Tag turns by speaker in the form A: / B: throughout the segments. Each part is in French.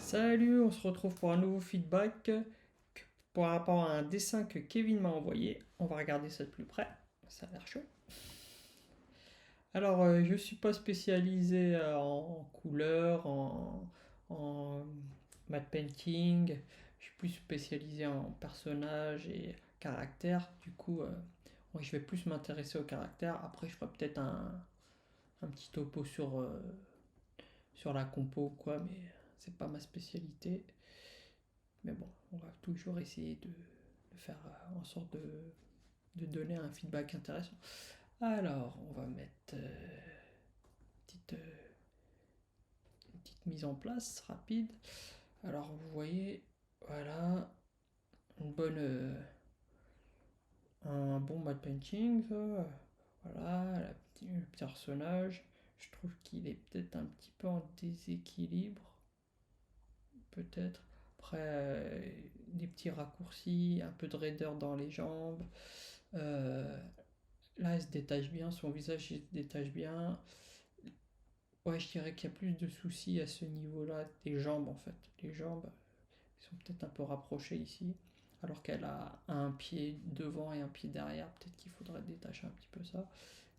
A: Salut, on se retrouve pour un nouveau feedback par rapport à un dessin que Kevin m'a envoyé. On va regarder ça de plus près, ça a l'air chaud. Alors, je suis pas spécialisé en couleurs, en matte painting. Je suis plus spécialisé en personnages et caractères. Du coup, ouais, je vais plus m'intéresser au caractère. Après, je ferai peut-être un petit topo sur la compo, quoi, mais c'est pas ma spécialité. Mais bon, on va toujours essayer de faire en sorte de donner un feedback intéressant. Alors, on va mettre petite, une petite mise en place rapide. Alors, vous voyez, voilà, une bonne, un bon matte painting. Voilà, le personnage. Je trouve qu'il est peut-être un petit peu en déséquilibre. Peut-être. Après, des petits raccourcis, un peu de raideur dans les jambes. Euh, Là, elle se détache bien, son visage il se détache bien. Ouais, je dirais qu'il y a plus de soucis à ce niveau-là des jambes en fait. Les jambes sont peut-être un peu rapprochées ici, alors qu'elle a un pied devant et un pied derrière. Peut-être qu'il faudrait détacher un petit peu ça.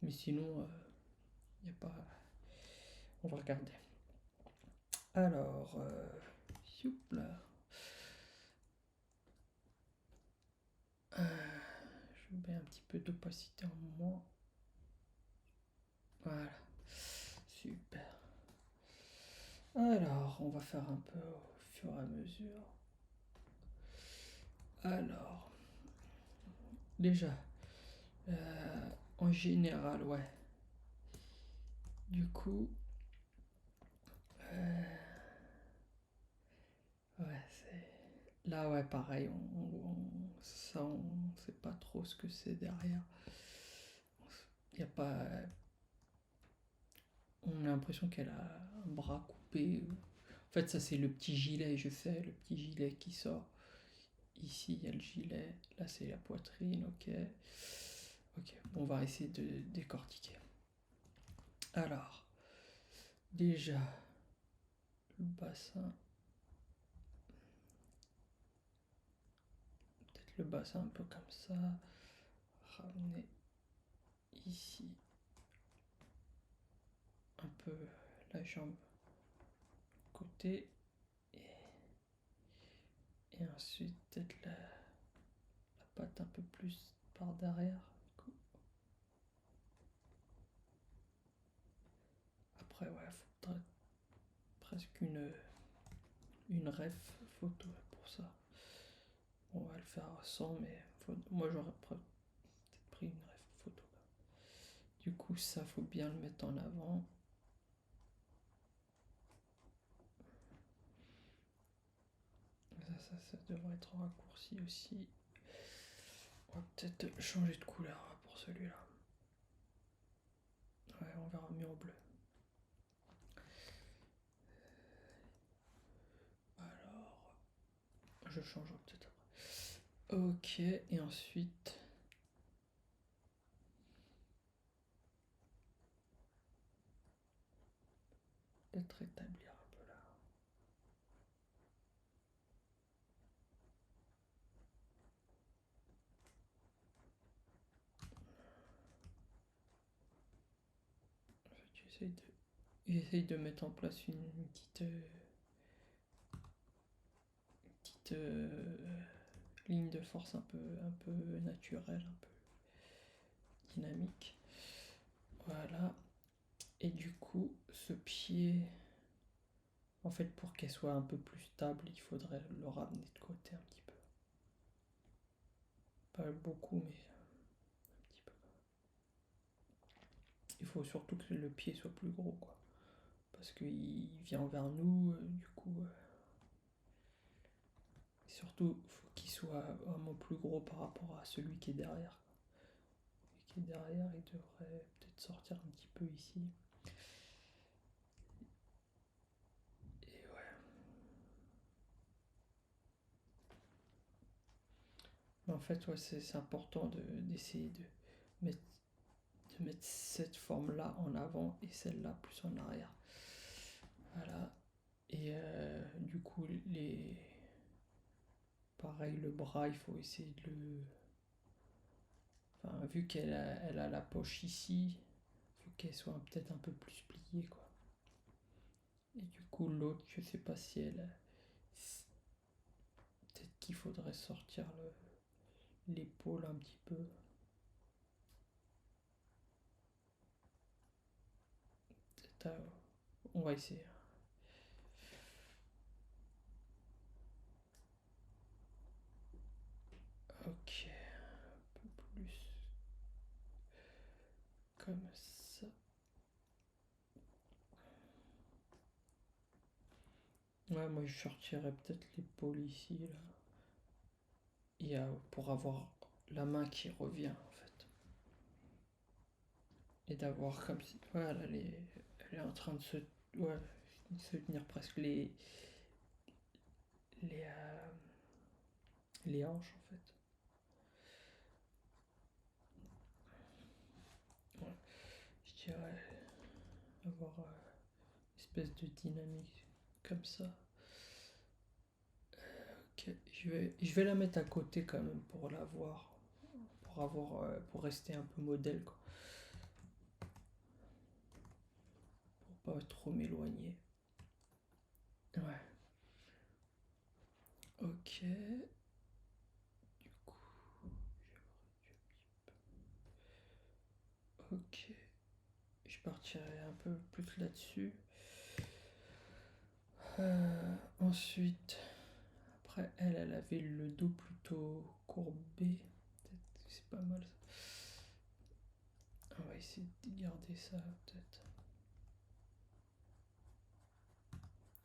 A: Mais sinon, il n'y a pas. On va regarder. Alors, là. Je mets un petit peu d'opacité en moins. Voilà, super. Alors, on va faire un peu au fur et à mesure. Alors, déjà, en général, ouais. Du coup, ouais, c'est. Là, ouais, pareil, ça, on sait pas trop ce que c'est derrière. Y a pas. On a l'impression qu'elle a un bras coupé. En fait, ça, c'est le petit gilet, je sais, le petit gilet qui sort. Ici, il y a le gilet. Là, c'est la poitrine, ok. Ok, on va essayer de décortiquer. Alors, déjà, le bassin. Peut-être le bassin un peu comme ça. Ramener ici un peu la jambe côté. Et ensuite, peut-être la patte un peu plus par derrière. Après, ouais, faudrait presque une ref photo pour ça. On va le faire sans, mais moi j'aurais peut-être pris une ref photo. Du coup, ça faut bien le mettre en avant. Ça devrait être raccourci aussi. On va peut-être changer de couleur pour celui-là. Ouais, on verra mieux en bleu. Alors, je changerai peut-être après. Ok, et ensuite. Peut-être rétablir un peu là. En fait, j'essaye de mettre en place une petite ligne de force un peu naturelle, un peu dynamique. Voilà. Et du coup, ce pied, en fait, pour qu'elle soit un peu plus stable, il faudrait le ramener de côté un petit peu. Pas beaucoup, mais un petit peu. Il faut surtout que le pied soit plus gros, quoi. Parce qu'il vient vers nous, du coup. Surtout, il faut qu'il soit vraiment plus gros par rapport à celui qui est derrière. Celui qui est derrière, il devrait peut-être sortir un petit peu ici. Et ouais. Mais en fait, ouais, c'est important d'essayer mettre, de mettre cette forme-là en avant et celle-là plus en arrière. Voilà. Et du coup, pareil, le bras, il faut essayer de le. Enfin, vu elle a la poche ici, il faut qu'elle soit peut-être un peu plus pliée, quoi. Et du coup, l'autre, je sais pas si elle. Peut-être qu'il faudrait sortir l'épaule un petit peu. On va essayer. Ok, un peu plus comme ça. Ouais, moi je sortirais peut-être l'épaule ici, là. Et pour avoir la main qui revient, en fait. Et d'avoir comme si. Voilà, elle est en train de se. Ouais, se tenir presque les, euh, les hanches, en fait. Ouais, je dirais avoir une espèce de dynamique comme ça. Ok, je vais la mettre à côté quand même pour la voir. Pour rester un peu modèle, quoi. Pour pas trop m'éloigner. Ouais. Ok. Du coup, ok. Je partirai un peu plus là-dessus. Ensuite, après, elle avait le dos plutôt courbé. Peut-être que c'est pas mal ça. On va essayer de garder ça, peut-être.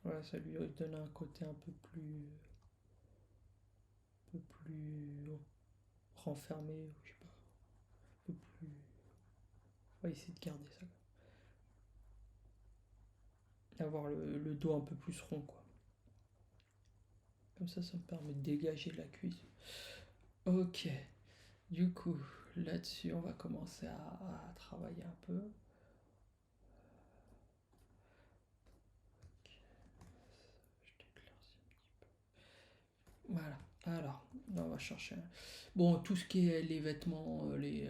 A: Ouais, ça lui donne un côté un peu plus renfermé, je sais pas, un peu plus. On va essayer de garder ça. Avoir le dos un peu plus rond, quoi. Comme ça me permet de dégager la cuisse. Ok, du coup, là-dessus, on va commencer à travailler un peu. Je t'éclaircis un petit peu. Voilà. Alors, là, on va chercher. Bon, tout ce qui est les vêtements, les,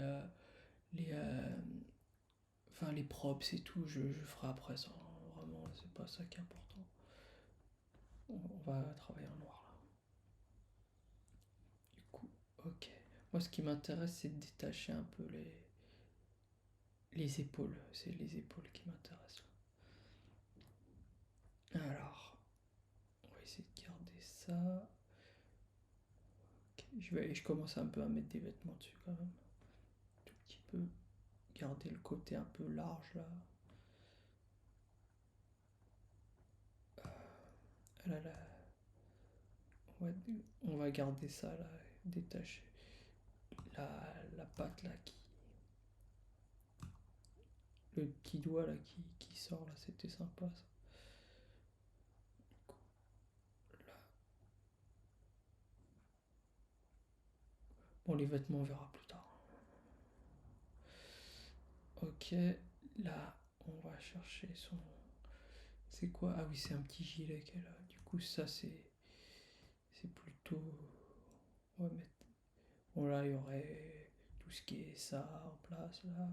A: enfin les props et tout, je ferai après ça. Vraiment, c'est pas ça qui est important. On va travailler en noir là. Du coup, ok. Moi, ce qui m'intéresse, c'est de détacher un peu les épaules. C'est les épaules qui m'intéressent. Alors, on va essayer de garder ça. Okay. Je commence un peu à mettre des vêtements dessus quand même. Tout petit peu. Garder le côté un peu large là. Là, là. On va garder ça là, détacher. La patte là qui. Le petit doigt là qui sort là, c'était sympa ça. Là. Bon, les vêtements, on verra plus tard. Ok, là, on va chercher son. C'est quoi? Ah oui, c'est un petit gilet qu'elle a. Du coup, ça, c'est plutôt. On va mettre. Bon, là, il y aurait tout ce qui est ça en place, là,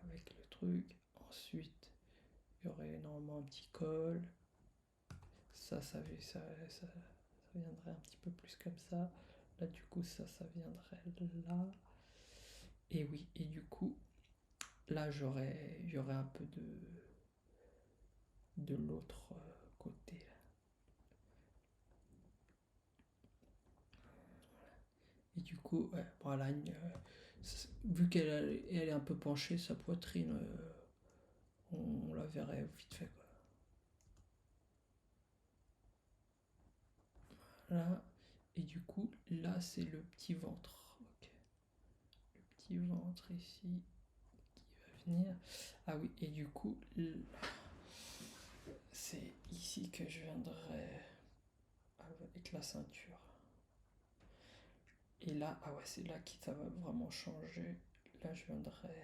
A: avec le truc. Ensuite, il y aurait normalement un petit col. Ça viendrait un petit peu plus comme ça. Là, du coup, ça viendrait là. Et oui, et du coup, là, j'aurais un peu de l'autre côté. Et du coup, ouais, voilà, vu qu'elle est un peu penchée, sa poitrine, on la verrait vite fait, quoi. Là, et du coup, là, c'est le petit ventre. Ok. Le petit ventre ici qui va venir. Ah oui, et du coup, c'est ici que je viendrai avec la ceinture. Et là, ah ouais, c'est là que ça va vraiment changer. Là, je viendrai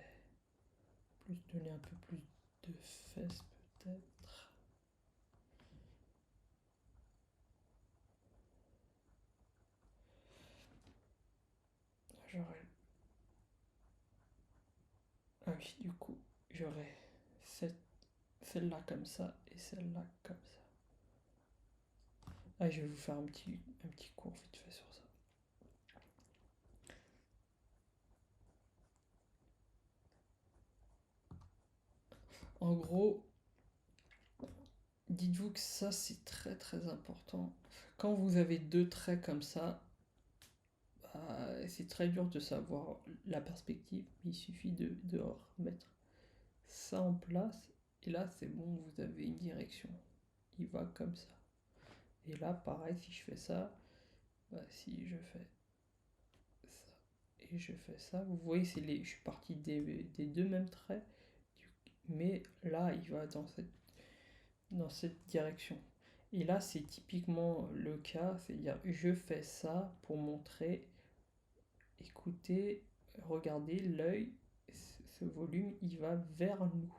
A: plus donner un peu plus de fesses peut-être. oui, du coup, j'aurai celle-là comme ça et celle-là comme ça. Ah, je vais vous faire un petit cours vite fait sur ça. En gros, dites-vous que ça, c'est très très important. Quand vous avez deux traits comme ça, bah, c'est très dur de savoir la perspective. Il suffit de remettre ça en place. Et là, c'est bon, vous avez une direction. Il va comme ça. Et là, pareil, si je fais ça, bah, si je fais ça et je fais ça, vous voyez, je suis parti des deux mêmes traits, mais là, il va dans cette direction. Et là, c'est typiquement le cas, c'est-à-dire je fais ça pour montrer, écoutez, regardez, l'œil, ce volume, il va vers nous.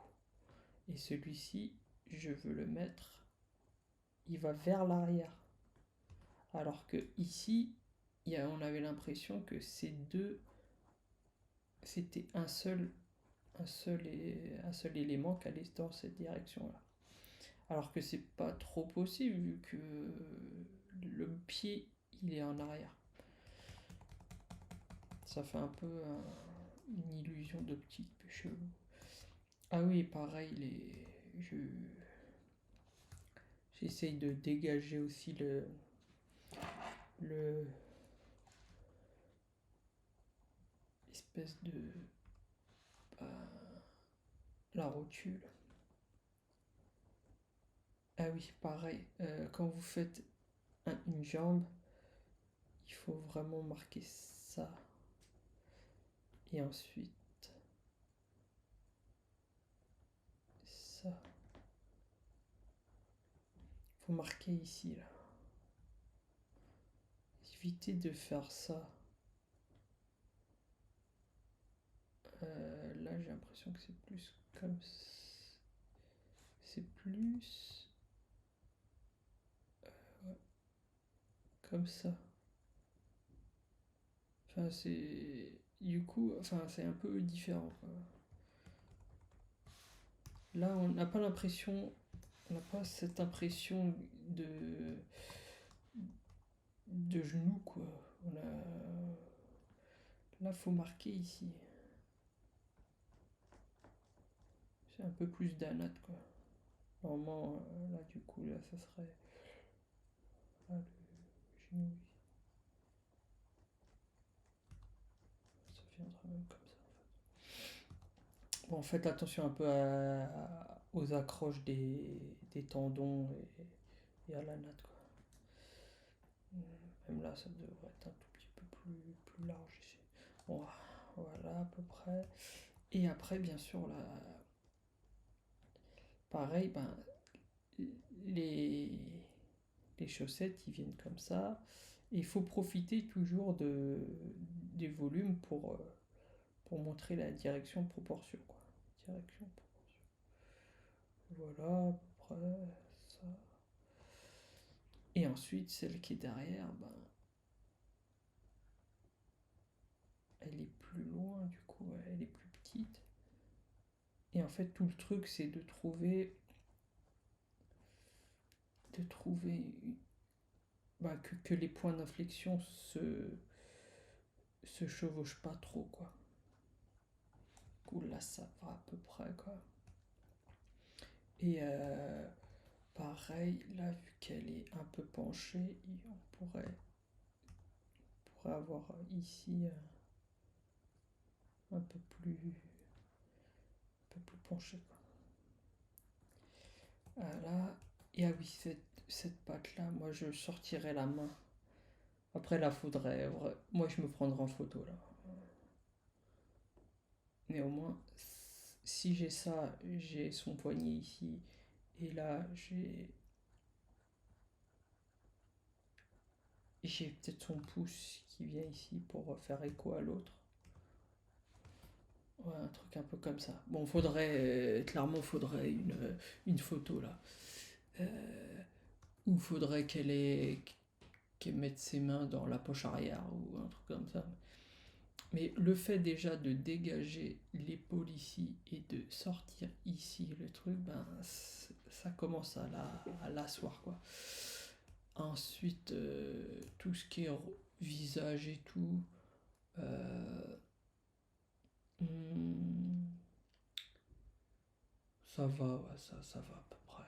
A: Et celui-ci, je veux le mettre, il va vers l'arrière. Alors que ici, on avait l'impression que ces deux, c'était un seul élément qui allait dans cette direction-là. Alors que c'est pas trop possible vu que le pied il est en arrière. Ça fait un peu une illusion d'optique chelou. Ah oui, pareil, j'essaye de dégager aussi le espèce de la rotule. Ah oui, pareil, quand vous faites une jambe, il faut vraiment marquer ça. Et ensuite, ça. Il faut marquer ici, là. Évitez de faire ça. Là, j'ai l'impression que c'est plus comme ça. C'est plus comme ça. Enfin, c'est. Du coup, enfin, c'est un peu différent, quoi. Là, on n'a pas l'impression. On n'a pas cette impression de genou, quoi. On a... Là, faut marquer ici. C'est un peu plus d'anat, quoi. Normalement, là, du coup, là, ça serait. Là, le genou. Ça viendra même comme ça. Bon, faites attention un peu aux accroches des tendons et à la natte, quoi. Même là, ça devrait être un tout petit peu plus large ici. Bon, voilà à peu près. Et après, bien sûr, là, pareil, ben, les, les chaussettes, ils viennent comme ça. Et il faut profiter toujours des volumes pour montrer la direction proportion, quoi. Direction, proportion. Voilà, à peu près, ça. Et ensuite, celle qui est derrière, ben, elle est plus loin, du coup, elle est plus petite. Et en fait, tout le truc, c'est de trouver bah, que les points d'inflexion se chevauchent pas trop, quoi. Du coup, là, ça va à peu près, quoi. Et pareil, là, vu qu'elle est un peu penchée, on pourrait avoir ici un peu plus penché, quoi. Là, et ah oui, cette patte-là, moi, je sortirais la main. Après, là, faudrait. Moi, je me prendrais en photo, là. Mais au moins, si j'ai ça, j'ai son poignet ici. Et là, j'ai peut-être son pouce qui vient ici pour faire écho à l'autre. Ouais, un truc un peu comme ça. Bon, clairement, faudrait une photo là. Ou faudrait qu'elle mette ses mains dans la poche arrière ou un truc comme ça. Mais le fait déjà de dégager l'épaule ici et de sortir ici le truc, ben ça commence à l'asseoir quoi. Ensuite, tout ce qui est visage et tout, euh, hmm, ça va, ouais, ça va à peu près.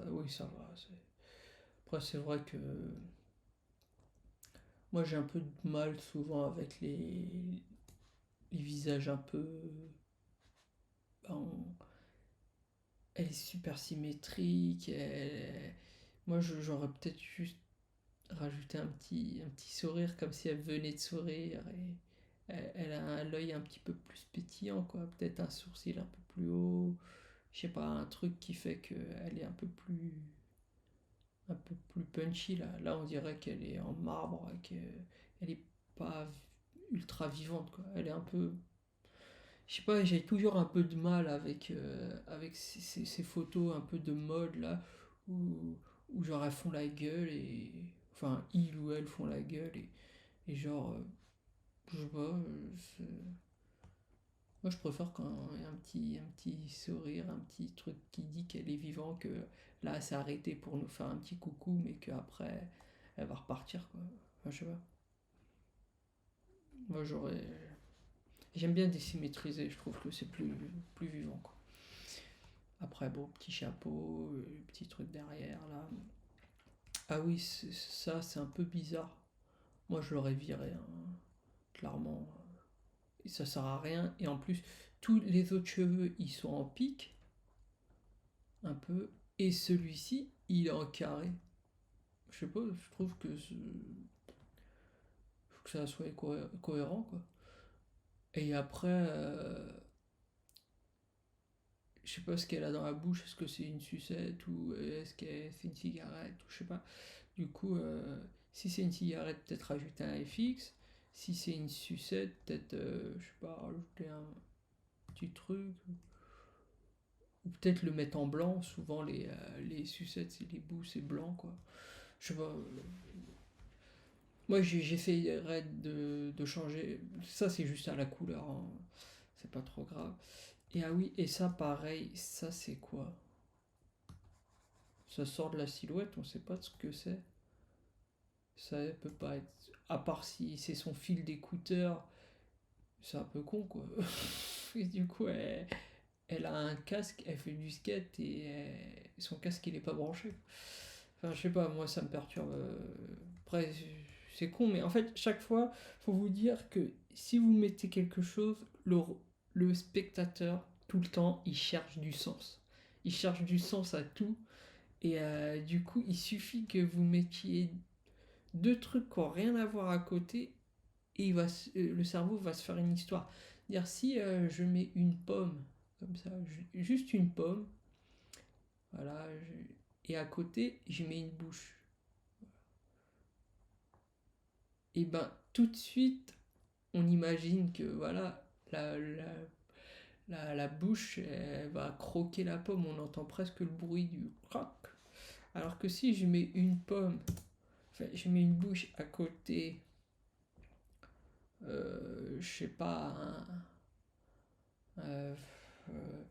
A: Oui, ça va. Après, c'est vrai que moi j'ai un peu de mal souvent avec les visages un peu. Ben, elle est super symétrique. Moi j'aurais peut-être juste rajouté un petit sourire comme si elle venait de sourire. Et elle a l'œil un petit peu plus pétillant, quoi. Peut-être un sourcil un peu plus haut. Je sais pas, un truc qui fait qu'elle est un peu plus punchy là. Là, on dirait qu'elle est en marbre, qu'elle est pas ultra vivante quoi. Elle est un peu. Je sais pas, j'ai toujours un peu de mal avec ces photos un peu de mode là où genre elles font la gueule et. Enfin, il ou elle font la gueule et genre. Je sais pas. Moi, je préfère quand il y a un petit sourire, un petit truc qui dit qu'elle est vivante, que là, elle s'est arrêtée pour nous faire un petit coucou, mais qu'après, elle va repartir, quoi. Enfin, je sais pas. Moi, j'aurais. J'aime bien désymétriser, je trouve que c'est plus vivant, quoi. Après, bon, petit chapeau, petit truc derrière, là. Ah oui, ça, c'est un peu bizarre. Moi, je l'aurais viré, hein, clairement. Et ça sert à rien. Et en plus, tous les autres cheveux, ils sont en pique, un peu. Et celui-ci, il est en carré. Je sais pas, je trouve que faut que ça soit cohérent, quoi. Et après, je sais pas ce qu'elle a dans la bouche, est-ce que c'est une sucette ou est-ce que c'est une cigarette, ou je sais pas. Du coup, si c'est une cigarette, peut-être rajouter un FX. Si c'est une sucette, peut-être, je sais pas, rajouter un petit truc. Ou peut-être le mettre en blanc. Souvent, les sucettes, c'est les bouts, c'est blanc, quoi. Je sais pas. Moi, j'essayerais de changer. Ça, c'est juste à la couleur, hein. C'est pas trop grave. Et ah oui, et ça, pareil, ça, c'est quoi? Ça sort de la silhouette, on sait pas ce que c'est. Ça peut pas être. À part si c'est son fil d'écouteur, c'est un peu con, quoi. Et du coup, elle a un casque, elle fait du skate et son casque, il est pas branché. Enfin, je sais pas, moi, ça me perturbe. Après, c'est con, mais en fait, chaque fois, faut vous dire que si vous mettez quelque chose, le spectateur, tout le temps, il cherche du sens. Il cherche du sens à tout. Et du coup, il suffit que vous mettiez deux trucs qui n'ont rien à voir à côté et le cerveau va se faire une histoire. Dire si je mets une pomme, comme ça, juste une pomme, voilà, et à côté, je mets une bouche. Et ben, tout de suite, on imagine que voilà, la bouche elle va croquer la pomme, on entend presque le bruit du croc. Alors que si je mets une pomme, enfin, je mets une bouche à côté, je sais pas, euh, euh,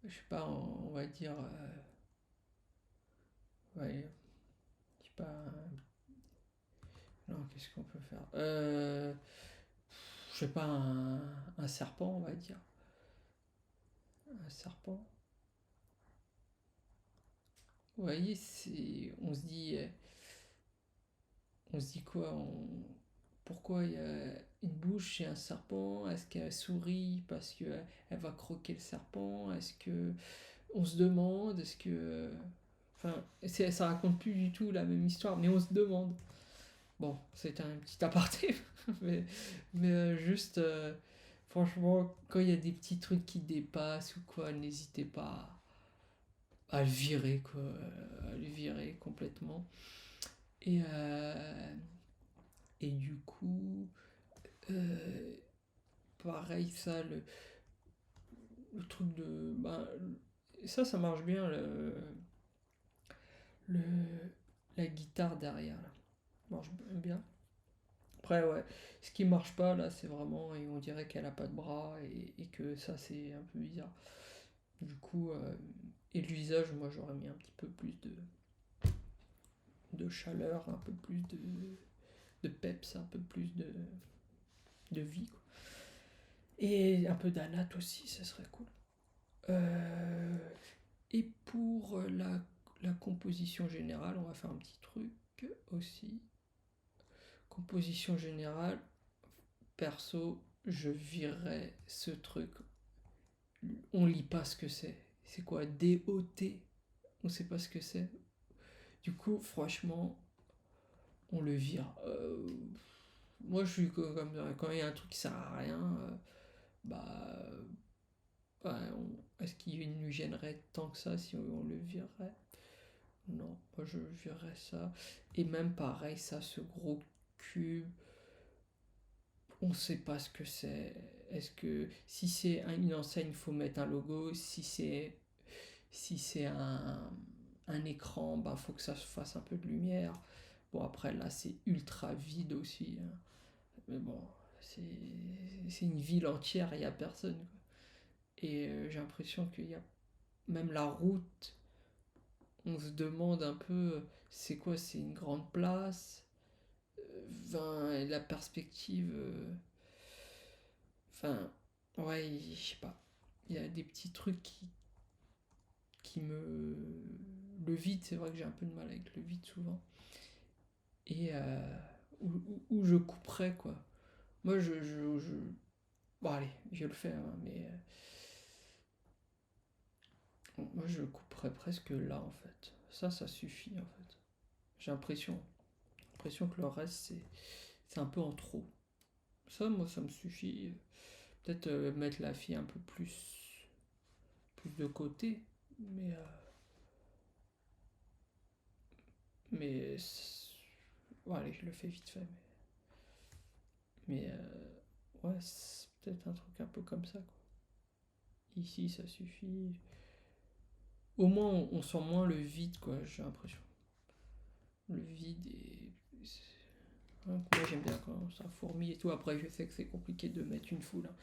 A: je sais pas, on va dire, ouais, je sais pas, non, qu'est-ce qu'on peut faire je sais pas, un serpent, on va dire, un serpent. Vous voyez, on se dit quoi pourquoi il y a une bouche chez un serpent? Est-ce qu'elle sourit parce qu'elle va croquer le serpent? Est-ce que on se demande? Est-ce que enfin, ça raconte plus du tout la même histoire, mais on se demande. Bon, c'est un petit aparté, mais juste, franchement, quand il y a des petits trucs qui dépassent ou quoi, n'hésitez pas à le virer, quoi, à le virer complètement. Et, et du coup, euh, pareil, ça, le truc de. Ben, ça marche bien, le, la guitare derrière, là. Marche bien. Après, ouais, ce qui marche pas là, c'est vraiment, et on dirait qu'elle a pas de bras et que ça, c'est un peu bizarre. Du coup, et le visage, moi j'aurais mis un petit peu plus de chaleur, un peu plus de peps, un peu plus de vie, quoi. Et un peu d'anat aussi, ça serait cool. Euh, et pour la composition générale, on va faire un petit truc aussi. Composition générale, perso, je virerais ce truc. On lit pas ce que c'est. C'est quoi D-O-T? On sait pas ce que c'est. Du coup, franchement, on le vire. Moi, je suis comme ça. Quand il y a un truc qui sert à rien, bah. Est-ce qu'il nous gênerait tant que ça si on le virerait? Non, moi je virerais ça. Et même pareil, ça, ce gros cube, on sait pas ce que c'est. Est-ce que si c'est une enseigne, il faut mettre un logo. Si c'est un écran, bah faut que ça fasse un peu de lumière. Bon, après là, c'est ultra vide aussi, hein. Mais bon, c'est une ville entière, il n'y a personne, quoi. Et j'ai l'impression qu'il y a même la route, on se demande un peu, c'est quoi, c'est une grande place. La perspective, enfin, ouais, je sais pas. Il y a des petits trucs qui me. Le vide, c'est vrai que j'ai un peu de mal avec le vide souvent. Et où je couperais, quoi. Moi, bon, allez, je le fais, hein, mais moi, je couperais presque là, en fait. Ça suffit, en fait. J'ai l'impression que le reste, c'est un peu en trop. Ça, moi, ça me suffit. Peut-être mettre la fille un peu plus de côté, mais mais ouais, allez, je le fais vite fait, mais ouais, c'est peut-être un truc un peu comme ça, quoi. Ici, ça suffit. Au moins, on sent moins le vide, quoi. J'ai l'impression. Le vide hein, moi, j'aime bien quand ça fourmille et tout. Après, je sais que c'est compliqué de mettre une foule, hein.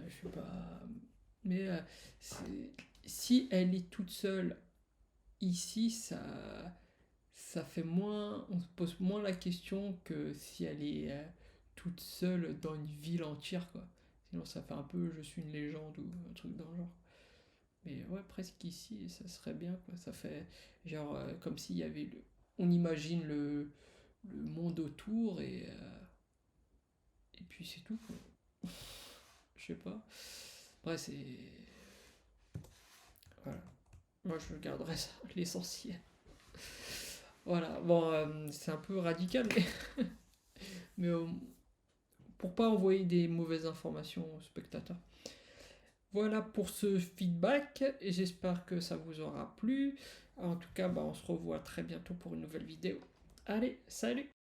A: Je sais pas. Mais si elle est toute seule ici, ça fait moins. On se pose moins la question que si elle est toute seule dans une ville entière, quoi. Sinon, ça fait un peu je suis une légende ou un truc dans le genre. Mais ouais, presque ici, ça serait bien, quoi. Ça fait genre comme s'il y avait on imagine le monde autour et puis c'est tout, quoi. Je sais pas. Après, c'est. Voilà. Moi, je garderais ça, l'essentiel. Voilà. Bon, c'est un peu radical, mais pour pas envoyer des mauvaises informations aux spectateurs. Voilà pour ce feedback et j'espère que ça vous aura plu. En tout cas, bah, on se revoit très bientôt pour une nouvelle vidéo. Allez, salut!